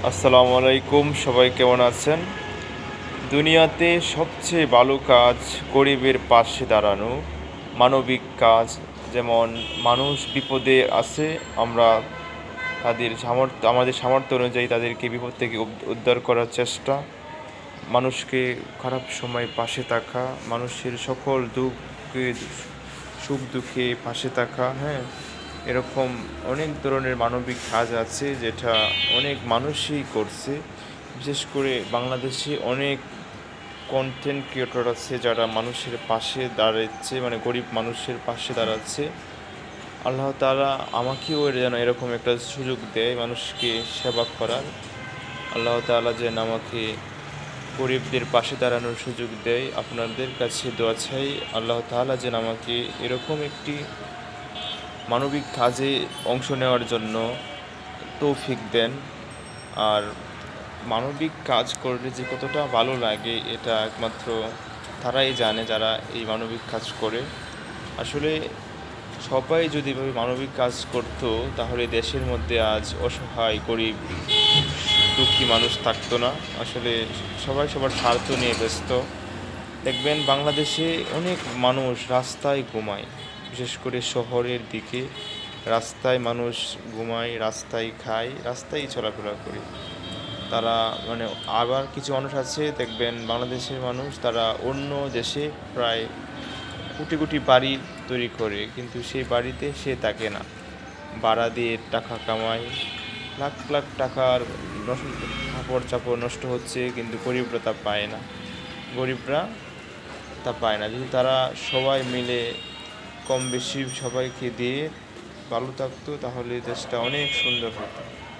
আসসালামু আলাইকুম, সবাই কেমন আছেন? দুনিয়াতে সবচেয়ে ভালো কাজ গরিবের পাশে দাঁড়ানো, মানবিক কাজ। যেমন মানুষ বিপদে আছে, আমরা আমাদের সামর্থ্য অনুযায়ী তাদেরকে বিপদ থেকে উদ্ধার করার চেষ্টা, মানুষকে খারাপ সময় পাশে থাকা, মানুষের সকল দুঃখে সুখ দুঃখে পাশে থাকা, হ্যাঁ, এরকম অনেক ধরনের মানবিক কাজ আছে যেটা অনেক মানুষই করছে। বিশেষ করে বাংলাদেশে অনেক কন্টেন্ট ক্রিয়েটর আছে যারা মানুষের পাশে দাঁড়াচ্ছে, মানে গরিব মানুষের পাশে দাঁড়াচ্ছে। আল্লাহ তাআলা আমাকেও যেন এরকম একটা সুযোগ দেয় মানুষকে সেবা করার। আল্লাহ তাআলা যেন আমাকে গরিবদের পাশে দাঁড়ানোর সুযোগ দেয়। আপনাদের কাছে দোয়া চাই, আল্লাহ তাআলা যেন আমাকে এরকম একটি মানবিক কাজে অংশ নেওয়ার জন্য তৌফিক দেন। আর মানবিক কাজ করলে যে কতটা ভালো লাগে এটা একমাত্র তারাই জানে যারা এই মানবিক কাজ করে। আসলে সবাই যদি এভাবে মানবিক কাজ করতো তাহলে দেশের মধ্যে আজ অসহায় গরিব দুঃখী মানুষ থাকতো না। আসলে সবাই সবার স্বার্থ নিয়ে ব্যস্ত। দেখবেন বাংলাদেশে অনেক মানুষ রাস্তায় ঘুমায়, বিশেষ করে শহরের দিকে রাস্তায় মানুষ ঘুমায়, রাস্তায় খায়, রাস্তায় চলাফেরা করে তারা। মানে আবার কিছু মানুষ আছে দেখবেন বাংলাদেশের মানুষ, তারা অন্য দেশে প্রায় কোটি কোটি বাড়ি তৈরি করে, কিন্তু সেই বাড়িতে সে থাকে না, ভাড়া দিয়ে টাকা কামায়, লাখ লাখ টাকার কাপড় চাপড় নষ্ট হচ্ছে, কিন্তু গরিবরা তা পায় না। যদি তারা সবাই মিলে কম বেশি সবাইকে দিয়ে ভালো থাকতো তাহলে দেশটা অনেক সুন্দর হতো।